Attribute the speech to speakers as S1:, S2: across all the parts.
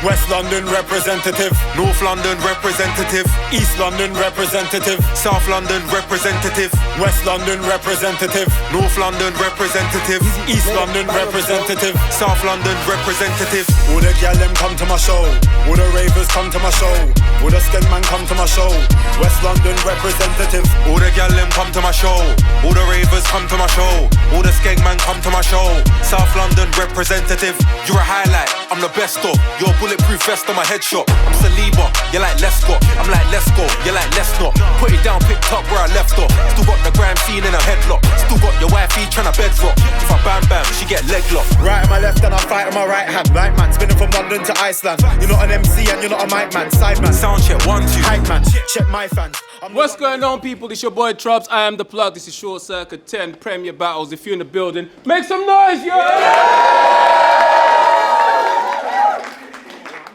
S1: West London representative, North London representative, East London representative, South London representative, West London representative, North London representative, East London representative, South London representative. All the gal them come to my show, all the ravers come to my show, all the skeg man come to my show. West London representative, all the gal them come to my show, all the ravers come to my show, all the skeg man come to my show. South London representative, you're a highlight, I'm the best of. You're a bulletproof vest on my headshot. I'm Saliba, you're like let's go. I'm like let's go, you're like let's not. Put it down, picked up where I left off. Still got the grime scene in a headlock. Still got your wifey tryna bedrock. If I bam bam, she get leg locked. Right on my left and I fight on my right hand. Right man, spinning from London to Iceland. You're not an MC and you're not a mic man. Side man, sound check 1 2. Hype man, check my fans.
S2: What's going on, people? It's your boy Troubz. I am the plug. This is Short Circuit 10 Premier Battles. If you're in the building, make some noise, yo!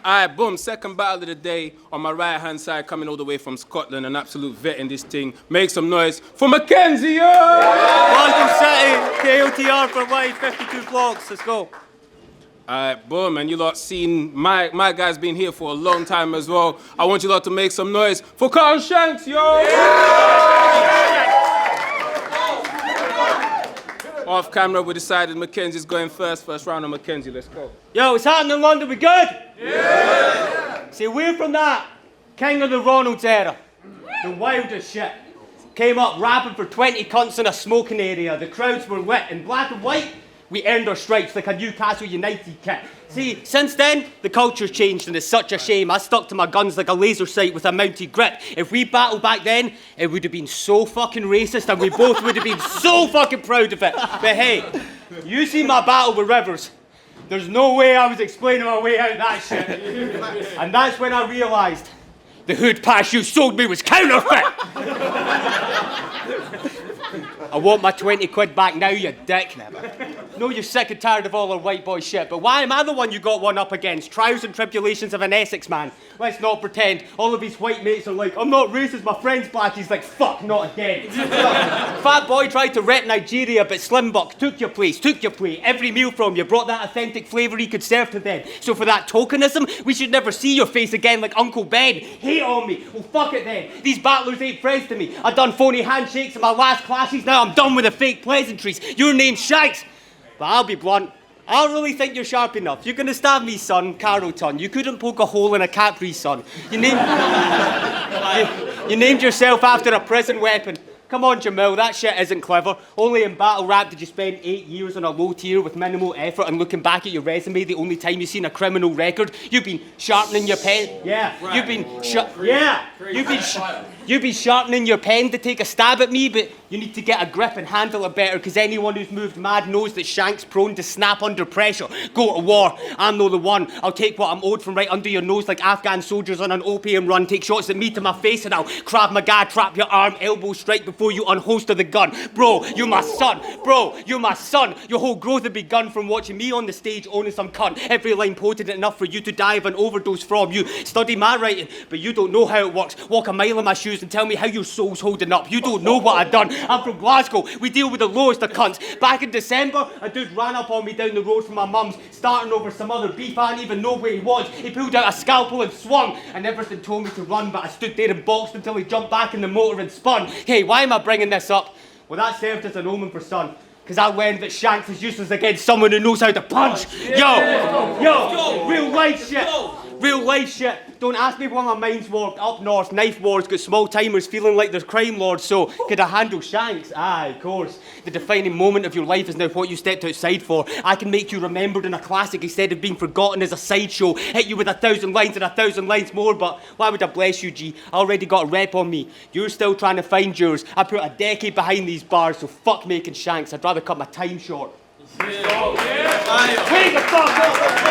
S2: Alright, boom, second battle of the day. On my right hand side, coming all the way from Scotland, an absolute vet in this thing. Make some noise for Mackenzie, yo!
S3: Welcome, City, KOTR for life, 52 blocks, let's go.
S2: Alright, boom, and you lot seen my guy's been here for a long time as well. I want you lot to make some noise for Carlton Shanks, yo! Off camera, we decided Mackenzie's going first. First round on Mackenzie, let's go.
S3: Yo, what's happening in London, we good? Yeah! See, we're from that King of the Ronalds era. The wildest shit. Came up rapping for 20 cunts in a smoking area. The crowds were lit. In black and white, we earned our stripes like a Newcastle United kit. See, since then, the culture's changed and it's such a shame. I stuck to my guns like a laser sight with a mounted grip. If we battled back then, it would have been so fucking racist and we both would have been so fucking proud of it. But hey, you see my battle with Rivers. There's no way I was explaining my way out of that shit. And that's when I realised the hood pass you sold me was counterfeit. I want my 20 quid back now, you dick. No, you're sick and tired of all our white boy shit, but why am I the one you got one up against? Trials and tribulations of an Essex man. Let's not pretend. All of his white mates are like, I'm not racist, my friend's black. He's like, fuck, not again. Fat boy tried to rep Nigeria, but Slim Buck took your place, took your plate. Every meal from you brought that authentic flavour he could serve to them. So for that tokenism, we should never see your face again like Uncle Ben. Hate on me. Well, fuck it then. These battlers ain't friends to me. I done phony handshakes in my last classes. Now I'm done with the fake pleasantries. Your name's Shanks. But I'll be blunt, I don't really think you're sharp enough. You're gonna stab me, son, Carlton. You couldn't poke a hole in a Capri, son. You named yourself after a prison weapon. Come on, Jamil, that shit isn't clever. Only in battle rap did you spend 8 years on a low tier with minimal effort and looking back at your resume the only time you've seen a criminal record. You've been sharpening your pen. Yeah, right. You've been sharpening your pen to take a stab at me, but you need to get a grip and handle it better because anyone who's moved mad knows that Shank's prone to snap under pressure. Go to war. I'm no the one. I'll take what I'm owed from right under your nose like Afghan soldiers on an opium run. Take shots at me to my face and I'll Krav Maga, trap your arm, elbow strike before you unholster the gun. Bro, you're my son. Bro, you're my son. Your whole growth had begun from watching me on the stage owning some cunt. Every line potent enough for you to die of an overdose from. You study my writing, but you don't know how it works. Walk a mile in my shoes and tell me how your soul's holding up. You don't know what I've done. I'm from Glasgow. We deal with the lowest of cunts. Back in December, a dude ran up on me down the road from my mum's, starting over some other beef. I didn't even know where he was. He pulled out a scalpel and swung, and everything told me to run, but I stood there and boxed until he jumped back in the motor and spun. Hey, why am I bringing this up? Well, that served as an omen for son. Because I learned that Shanks is useless against someone who knows how to punch. Yo, real life shit. Real life shit. Don't ask me why my mind's warped. Up north, knife wars got small timers feeling like they're crime lords, so could I handle Shanks? Aye, of course. The defining moment of your life is now what you stepped outside for. I can make you remembered in a classic instead of being forgotten as a sideshow. Hit you with 1,000 lines and 1,000 lines more, but why would I bless you, G? I already got a rep on me. You're still trying to find yours. I put a decade behind these bars, so fuck making Shanks. I'd rather cut my time short. Wake the fuck up!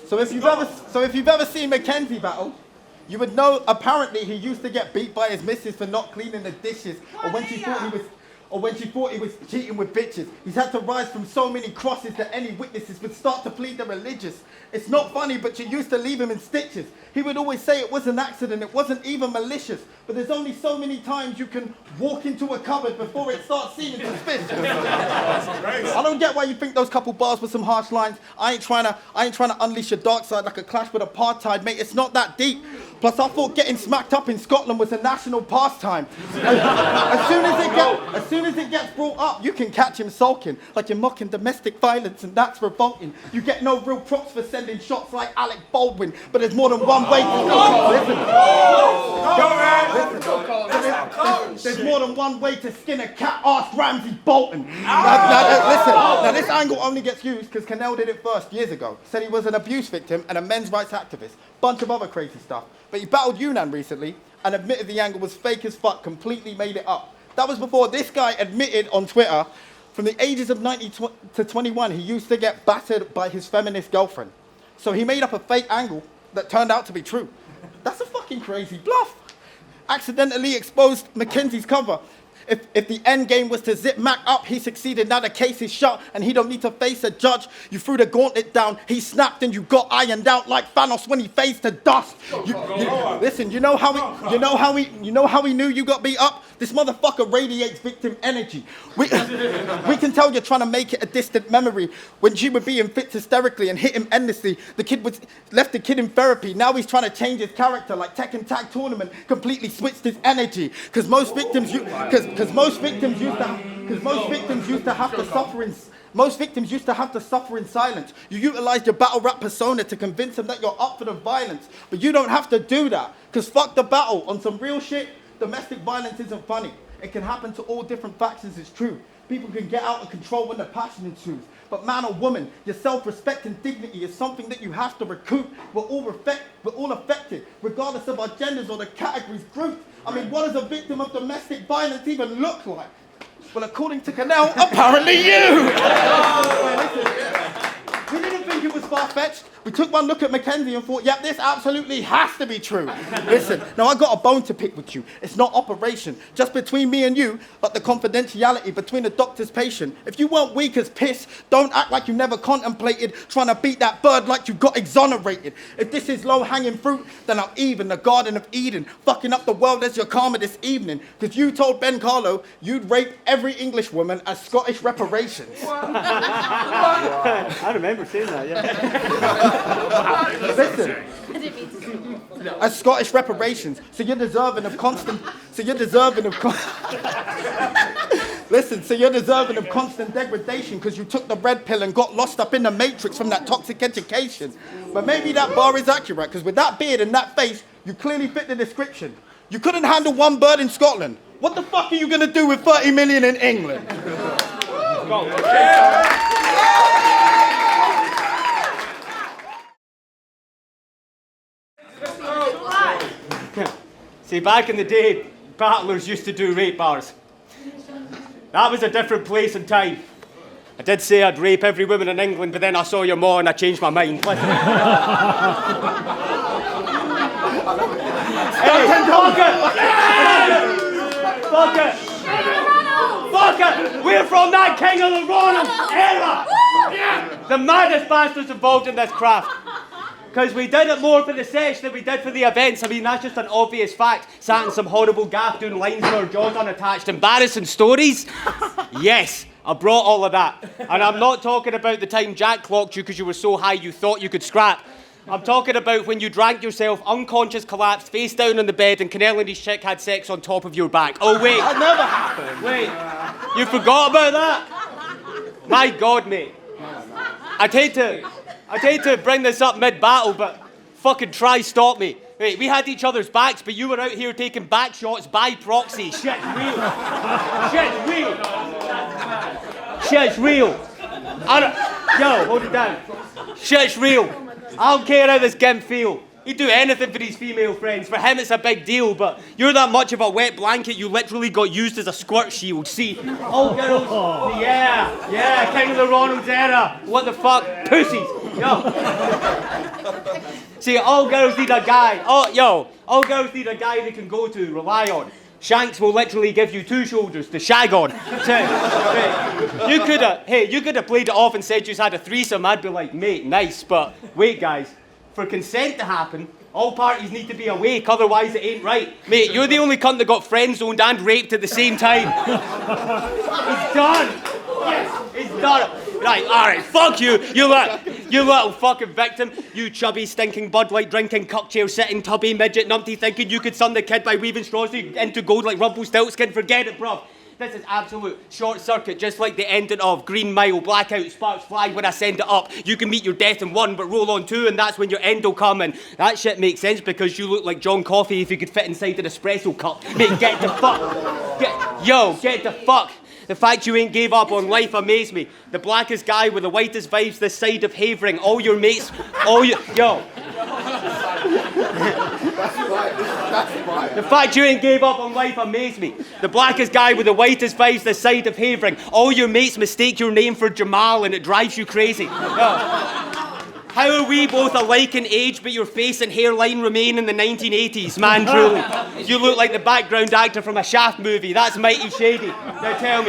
S4: So if you've ever seen Mackenzie battle, you would know apparently he used to get beat by his missus for not cleaning the dishes, or when she thought or when she thought he was cheating with bitches. He's had to rise from so many crosses that any witnesses would start to plead they're religious. It's not funny, but you used to leave him in stitches. He would always say it was an accident, it wasn't even malicious. But there's only so many times you can walk into a cupboard before it starts seeming suspicious. I don't get why you think those couple bars were some harsh lines. I ain't trying to unleash your dark side like a clash with apartheid, mate. It's not that deep. Plus, I thought getting smacked up in Scotland was a national pastime. As soon as it gets brought up, you can catch him sulking, like you're mocking domestic violence, and that's revolting. You get no real props for sending shots like Alec Baldwin, but there's more than one way to There's more than one way to skin a cat. Ask Ramsey Bolton. Now this angle only gets used because Canel did it first years ago. Said he was an abuse victim and a men's rights activist. Bunch of other crazy stuff. But he battled Yunnan recently and admitted the angle was fake as fuck, completely made it up. That was before this guy admitted on Twitter, from the ages of 19 to 21, he used to get battered by his feminist girlfriend. So he made up a fake angle that turned out to be true. That's a fucking crazy bluff. Accidentally exposed Mackenzie's cover. If the end game was to zip Mac up, he succeeded. Now the case is shut and he don't need to face a judge. You threw the gauntlet down, he snapped and you got ironed out like Thanos when he phased to dust. Listen, you know how he knew you got beat up? This motherfucker radiates victim energy. We can tell you're trying to make it a distant memory. When she would be in fits hysterically and hit him endlessly, left the kid in therapy. Now he's trying to change his character like Tekken Tag Tournament, completely switched his energy. Because most victims used to have to suffer in silence. You utilized your battle rap persona to convince them that you're up for the violence. But you don't have to do that. Because fuck the battle. On some real shit, domestic violence isn't funny. It can happen to all different factions, it's true. People can get out of control when the passion ensues. But man or woman, your self-respect and dignity is something that you have to recoup. We're all affected, regardless of our genders or the categories grouped. I mean, what does a victim of domestic violence even look like? Well, according to Canel, apparently you! We didn't think it was far-fetched. We took one look at Mackenzie and thought, yep, this absolutely has to be true. Listen, now I got a bone to pick with you. It's not operation, just between me and you, like the confidentiality between the doctor's patient. If you weren't weak as piss, don't act like you never contemplated trying to beat that bird like you got exonerated. If this is low-hanging fruit, then I'll in the Garden of Eden, fucking up the world as your karma this evening. Because you told Ben Carlo you'd rape every English woman as Scottish reparations.
S3: I remember saying that, yeah.
S4: Listen, as Scottish reparations, so you're deserving of constant degradation because you took the red pill and got lost up in the matrix from that toxic education. But maybe that bar is accurate, because with that beard and that face, you clearly fit the description. You couldn't handle one bird in Scotland. What the fuck are you gonna do with 30 million in England?
S3: See, back in the day, battlers used to do rape bars. That was a different place and time. I did say I'd rape every woman in England, but then I saw your mom and I changed my mind. Hey, fuck it! Fuck it! We're from that King of the Ronald era! The maddest bastards involved in this craft. Because we did it more for the sesh than we did for the events. I mean, that's just an obvious fact. Sat in some horrible gaff doing lines with our jaws unattached. Embarrassing stories? Yes, I brought all of that. And I'm not talking about the time Jack clocked you because you were so high you thought you could scrap. I'm talking about when you drank yourself, unconscious, collapsed, face down on the bed, and Canel and his chick had sex on top of your back. Oh, wait.
S4: That never happened.
S3: Wait, you forgot about that? My God, mate. I'd hate to bring this up mid-battle, but fucking try stop me. Wait, we had each other's backs, but you were out here taking back shots by proxy. Shit's real. Shit's real. Shit's real. Yo, hold it down. Shit's real. I don't care how this gimp feel. He'd do anything for his female friends. For him, it's a big deal, but you're that much of a wet blanket, you literally got used as a squirt shield. See, all girls, yeah, King of the Ronalds era. What the fuck? Pussies. Yo. See, all girls need a guy. All girls need a guy they can go to, rely on. Shanks will literally give you 2 shoulders to shag on. You could have played it off and said you had a threesome. I'd be like, mate, nice, but wait, guys, for consent to happen, all parties need to be awake, otherwise it ain't right. Mate, you're the only cunt that got friend-zoned and raped at the same time. It's done. Yes, it's done. Right, alright, fuck you, you little fucking victim. You chubby, stinking, Bud Light drinking, cocktail sitting, tubby, midget, numpty thinking you could son the kid by weaving straws into gold like Rumpelstiltskin. Forget it, bruv. This is absolute short circuit, just like the ending of Green Mile, blackout, sparks fly when I send it up. You can meet your death in 1, but roll on 2, and that's when your end will come. And that shit makes sense because you look like John Coffey if you could fit inside an espresso cup. Mate, get the fuck. Get the fuck. The fact you ain't gave up on life amazed me. The blackest guy with the whitest vibes this side of Havering. All your mates, yo. The fact you ain't gave up on life amazed me. The blackest guy with the whitest vibes this side of Havering. All your mates mistake your name for Jamal and it drives you crazy. Yo. How are we both alike in age, but your face and hairline remain in the 1980s, man, truly? You look like the background actor from a Shaft movie. That's mighty shady. Now tell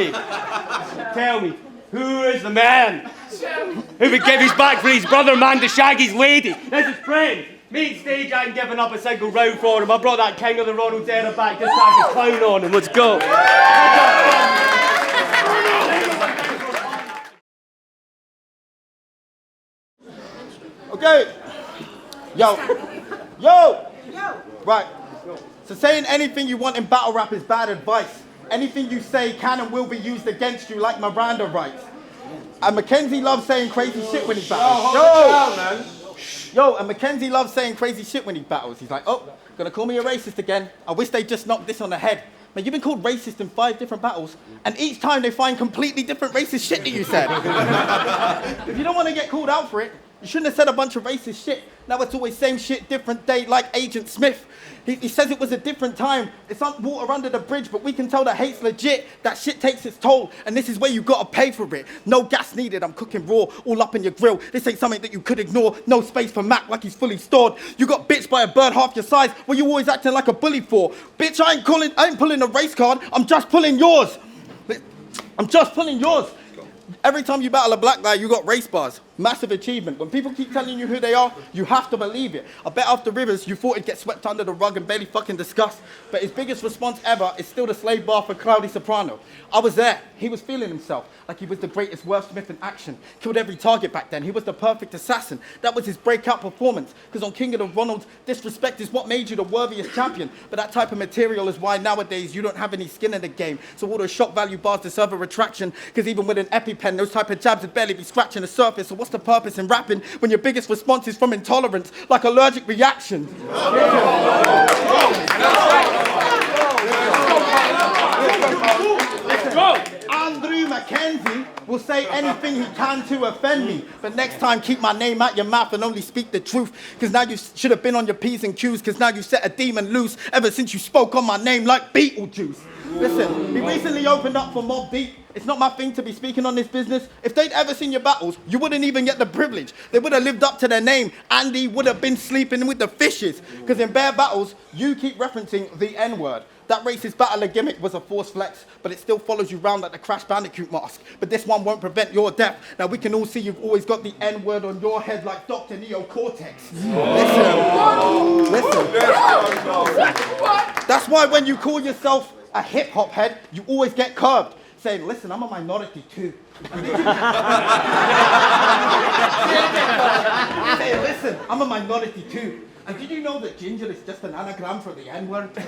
S3: me, who is the man who would give his back for his brother man to shag his lady? That's his friend. Mainstage, I ain't giving up a single round for him. I brought that king of the Ronald Era back just to have his clown on him. Let's go.
S4: Okay. Yo. Right. So saying anything you want in battle rap is bad advice. Anything you say can and will be used against you like Miranda rights. And Mackenzie loves saying crazy shit when he battles. And Mackenzie loves saying crazy shit when he battles. He's like, oh, gonna call me a racist again. I wish they just knocked this on the head. Man, you've been called racist in 5 different battles, and each time they find completely different racist shit that you said. If you don't want to get called out for it, you shouldn't have said a bunch of racist shit. Now it's always same shit, different day, like Agent Smith. He says it was a different time. It's water under the bridge, but we can tell the hate's legit. That shit takes its toll, and this is where you gotta pay for it. No gas needed, I'm cooking raw, all up in your grill. This ain't something that you could ignore. No space for Mac like he's fully stored. You got bitched by a bird half your size, what you always acting like a bully for? Bitch, I ain't pulling a race card, I'm just pulling yours. Every time you battle a black guy, you got race bars. Massive achievement. When people keep telling you who they are, you have to believe it. I bet after Rivers, you thought it'd get swept under the rug and barely fucking discussed. But his biggest response ever is still the slave bar for Cloudy Soprano. I was there. He was feeling himself like he was the greatest wordsmith in action. Killed every target back then. He was the perfect assassin. That was his breakout performance. Because on King of the Ronalds, disrespect is what made you the worthiest champion. But that type of material is why nowadays you don't have any skin in the game. So all those shock value bars deserve a retraction. Because even with an EpiPen, those type of jabs would barely be scratching the surface. So what's the purpose in rapping when your biggest response is from intolerance, like allergic reactions? Andrew Mackenzie will say anything he can to offend me, but next time keep my name out your mouth and only speak the truth, because now you should have been on your P's and Q's, because now you set a demon loose ever since you spoke on my name like Beetlejuice. Listen, he recently opened up for Mobb Deep. It's not my thing to be speaking on this business. If they'd ever seen your battles, you wouldn't even get the privilege. They would have lived up to their name. Andy would have been sleeping with the fishes. Because in bare battles, you keep referencing the N-word. That racist battler gimmick was a force flex, but it still follows you round like the Crash Bandicoot mask. But this one won't prevent your death. Now we can all see you've always got the N-word on your head like Dr. Neo Cortex. Listen. That's why when you call yourself a hip-hop head, you always get curbed, saying, listen, I'm a minority too. Saying, listen, I'm a minority too. And did you know that ginger is just an anagram for the N-word? But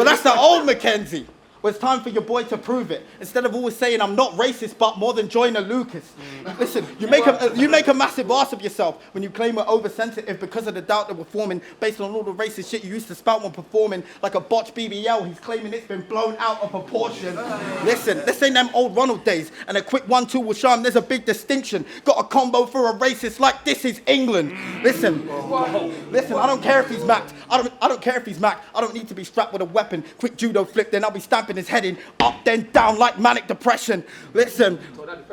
S4: that's the old Mackenzie. Well, it's time for your boy to prove it. Instead of always saying, I'm not racist, but more than Joyner Lucas. Listen, you make a massive ass of yourself when you claim we're oversensitive because of the doubt that we're forming based on all the racist shit you used to spout when performing. Like a botched BBL, he's claiming it's been blown out of proportion. Listen, this ain't them old Ronald days, and a quick 1-2 will show him there's a big distinction. Got a combo for a racist like this is England. Listen, I don't care if he's mapped. I don't care if he's Mac. I don't need to be strapped with a weapon. Quick judo flip, then I'll be stamping his head in. Up, then down like manic depression. Listen,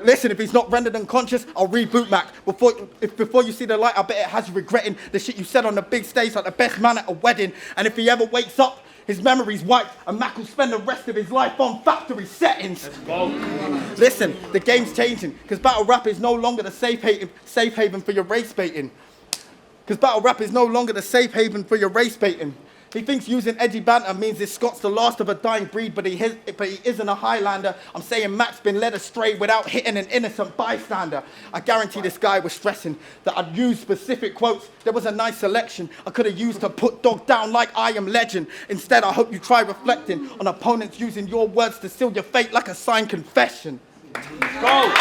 S4: if he's not rendered unconscious, I'll reboot Mac. Before you see the light, I bet it has you regretting the shit you said on the big stage like the best man at a wedding. And if he ever wakes up, his memory's wiped, and Mac will spend the rest of his life on factory settings. Let's go. Listen, the game's changing, because battle rap is no longer the safe haven for your race baiting. Because battle rap is no longer the safe haven for your race baiting. He thinks using edgy banter means this Scott's the last of a dying breed, but he isn't a Highlander. I'm saying Mac's been led astray without hitting an innocent bystander. I guarantee this guy was stressing that I'd use specific quotes. There was a nice selection I could have used to put dog down like I am legend. Instead, I hope you try reflecting on opponents using your words to seal your fate like a signed confession. Go!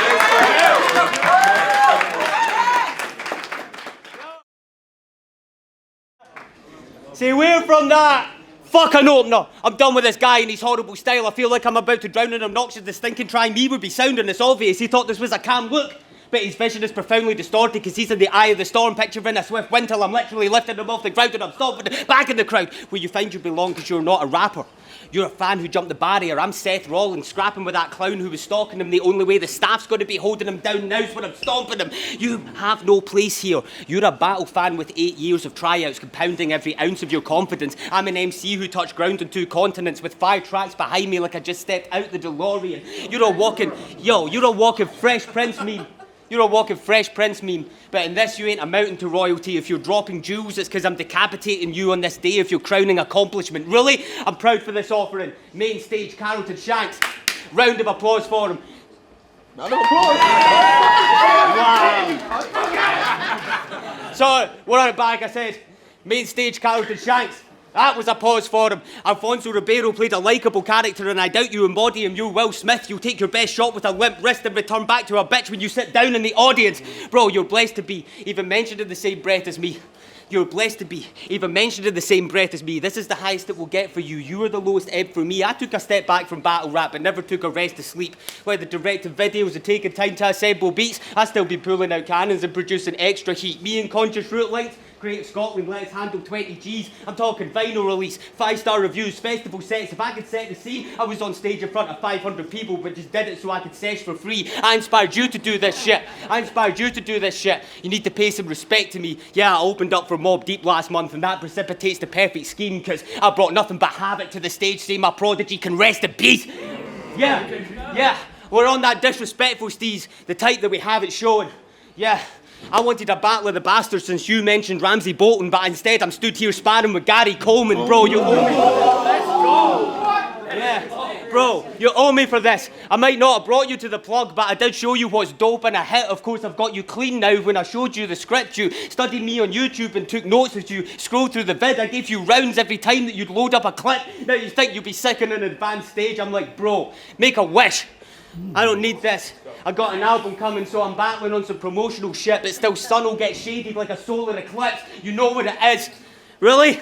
S3: Say where from that fucking opener. I'm done with this guy and his horrible style. I feel like I'm about to drown in obnoxious thinking trying me would be sounding. It's obvious he thought this was a calm look. But his vision is profoundly distorted because he's in the eye of the storm, picturing a swift wind till I'm literally lifting him off the ground and I'm stomping back in the crowd where you find you belong because you're not a rapper. You're a fan who jumped the barrier. I'm Seth Rollins, scrapping with that clown who was stalking him. The only way the staff's going to be holding him down now's when I'm stomping him. You have no place here. You're a battle fan with 8 years of tryouts, compounding every ounce of your confidence. I'm an MC who touched ground on 2 continents with 5 tracks behind me like I just stepped out the DeLorean. You're a walking Fresh Prince meme. You're a walking Fresh Prince meme, but in this you ain't amounting to royalty. If you're dropping jewels, it's because I'm decapitating you on this day of your crowning accomplishment. Really? I'm proud for this offering. Main stage, Carlton Shanks. Round of applause for him.
S4: Round of applause.
S3: Wow. So, we're on it back, I said. Main stage, Carlton Shanks. That was a pause for him. Alfonso Ribeiro played a likeable character and I doubt you embody him. You're Will Smith. You'll take your best shot with a limp wrist and return back to a bitch when you sit down in the audience. Bro, you're blessed to be even mentioned in the same breath as me. You're blessed to be even mentioned in the same breath as me. This is the highest it will get for you. You are the lowest ebb for me. I took a step back from battle rap but never took a rest to sleep. While the directed videos are taking time to assemble beats, I still be pulling out cannons and producing extra heat. Me and Conscious Root Lights, Creative Scotland, let's handle 20 G's. I'm talking vinyl release, 5-star reviews, festival sets. If I could set the scene, I was on stage in front of 500 people, but just did it so I could sesh for free. I inspired you to do this shit. You need to pay some respect to me. Yeah, I opened up for Mob Deep last month, and that precipitates the perfect scheme, because I brought nothing but havoc to the stage, saying my prodigy can rest in peace. Yeah, we're on that disrespectful steez, the type that we haven't shown. Yeah. I wanted a battle of the bastards since you mentioned Ramsay Bolton, but instead I'm stood here sparring with Gary Coleman. Bro, you owe me. Let's go. Yeah, bro, you owe me for this. I might not have brought you to the plug, but I did show you what's dope and a hit. Of course, I've got you clean now. When I showed you the script, you studied me on YouTube and took notes as you scrolled through the vid. I gave you rounds every time that you'd load up a clip. Now you think you'd be sick in an advanced stage. I'm like, bro, make a wish. I don't need this. I got an album coming, so I'm battling on some promotional shit, but still sun will get shaded like a solar eclipse. You know what it is. Really?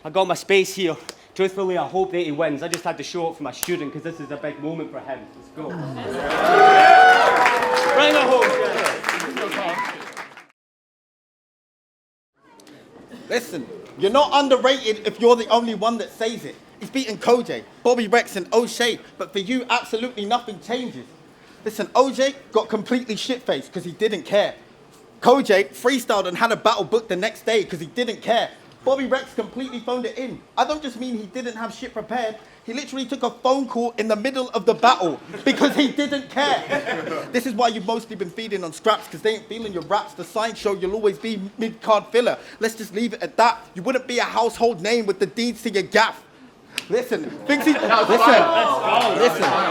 S3: I got my space here. Truthfully, I hope that he wins. I just had to show up for my student because this is a big moment for him. Let's go. Bring it home.
S4: Listen, you're not underrated if you're the only one that says it. He's beaten Kojay, Bobby Rex and O'Shea, but for you, absolutely nothing changes. Listen, OJ got completely shit-faced because he didn't care. Kojay freestyled and had a battle booked the next day because he didn't care. Bobby Rex completely phoned it in. I don't just mean he didn't have shit prepared. He literally took a phone call in the middle of the battle because he didn't care. This is why you've mostly been feeding on scraps because they ain't feeling your raps. The science show you'll always be mid-card filler. Let's just leave it at that. You wouldn't be a household name with the deeds to your gaff. Listen, thinks he... Listen.
S3: Come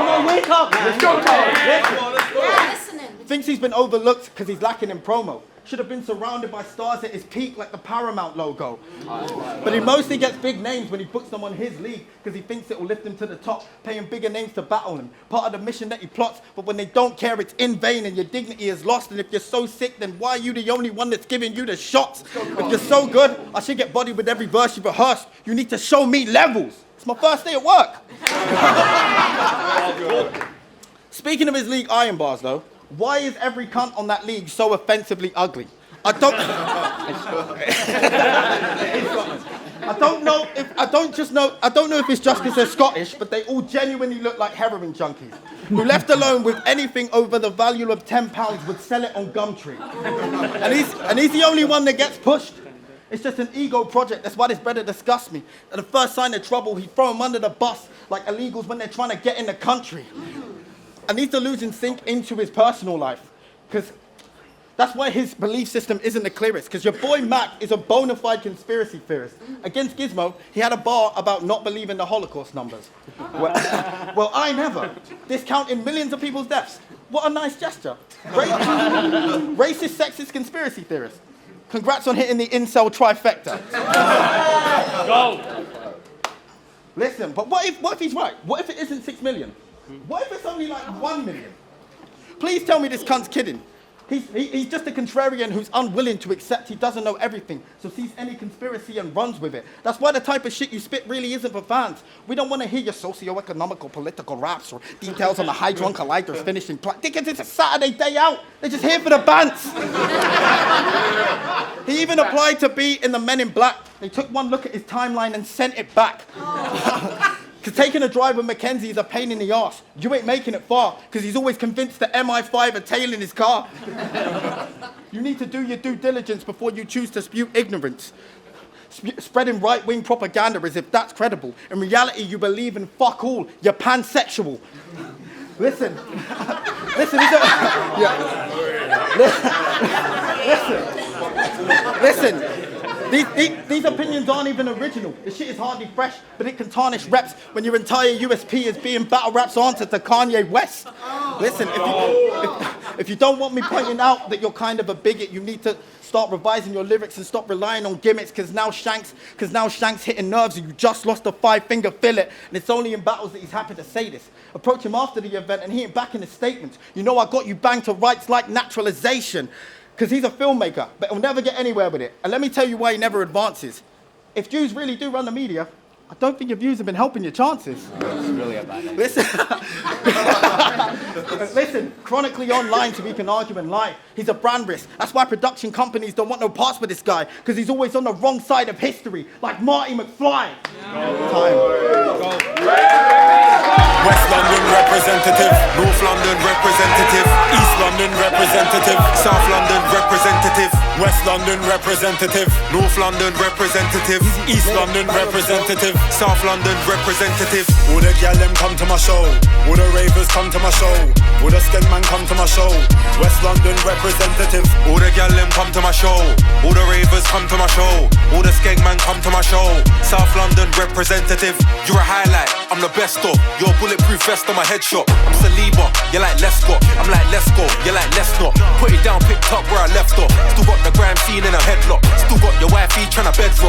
S3: on, wake up, man.
S4: Let's go, Carl.
S5: Yeah, listening.
S4: Thinks he's been overlooked because he's lacking in promo. Should have been surrounded by stars at his peak like the Paramount logo. But he mostly gets big names when he puts them on his league because he thinks it will lift him to the top, paying bigger names to battle him. Part of the mission that he plots, but when they don't care, it's in vain and your dignity is lost. And if you're so sick, then why are you the only one that's giving you the shots? If you're so good, I should get bodied with every verse you rehearsed. You need to show me levels. It's my first day at work. Speaking of his league iron bars, though, why is every cunt on that league so offensively ugly? I don't... I don't know if it's just because they're Scottish, but they all genuinely look like heroin junkies who, left alone with anything over the value of £10, would sell it on Gumtree. And he's the only one that gets pushed. It's just an ego project. That's why this brother disgusts me. At the first sign of trouble, he throw him under the bus like illegals when they're trying to get in the country. And these delusions sink into his personal life, because that's why his belief system isn't the clearest, because your boy Mac is a bona fide conspiracy theorist. Against Gizmo, he had a bar about not believing the Holocaust numbers. Well, I never. Discounting millions of people's deaths. What a nice gesture. Racist, sexist conspiracy theorist. Congrats on hitting the incel trifecta.
S3: Go.
S4: Listen, but what if he's right? What if it isn't 6 million? What if it's only like 1 million? Please tell me this cunt's kidding. He's just a contrarian who's unwilling to accept he doesn't know everything, so sees any conspiracy and runs with it. That's why the type of shit you spit really isn't for fans. We don't want to hear your socio-economical political raps or details on the Hadron Collider's finishing plan. Dickens, it's a Saturday day out. They're just here for the bants. He even applied to be in the Men in Black. They took one look at his timeline and sent it back. Because taking a drive with Mackenzie is a pain in the arse. You ain't making it far, because he's always convinced the MI5 are tailing his car. You need to do your due diligence before you choose to spew ignorance. Spreading right-wing propaganda as if that's credible. In reality, you believe in fuck all. You're pansexual. Listen. Listen, Listen. These opinions aren't even original. The shit is hardly fresh, but it can tarnish reps when your entire USP is being battle rap's answer to Kanye West. Listen, if you don't want me pointing out that you're kind of a bigot, you need to start revising your lyrics and stop relying on gimmicks, because now Shanks hitting nerves and you just lost a 5-finger fillet, and it's only in battles that he's happy to say this. Approach him after the event and he ain't back in his statements. You know I got you banged to rights like naturalization. Because he's a filmmaker, but he'll never get anywhere with it. And let me tell you why he never advances. If Jews really do run the media, I don't think your views have been helping your chances.
S3: It's really a bad idea.
S4: Listen, chronically online so we can argue and lie. He's a brand risk. That's why production companies don't want no parts with this guy, because he's always on the wrong side of history, like Marty McFly.
S1: West London representative, North London representative, East London representative, South London representative, West London representative, North London representative, East London representative, South London representative. All the gal them come to my show, all the ravers come to my show, all the skeng man come to my show. West London representative, all the gal them come to my show, all the ravers come to my show, all the skeng man come to my show. South London representative, you're a highlight, I'm the best of. Your bulletproof vest on my headshot. I'm Saliba, you're like Lescott. I'm like Let's go, you're like Let's not. Put it down, picked up where I left off. Still got the grime scene in a headlock. Still got your wifey tryna bedrock.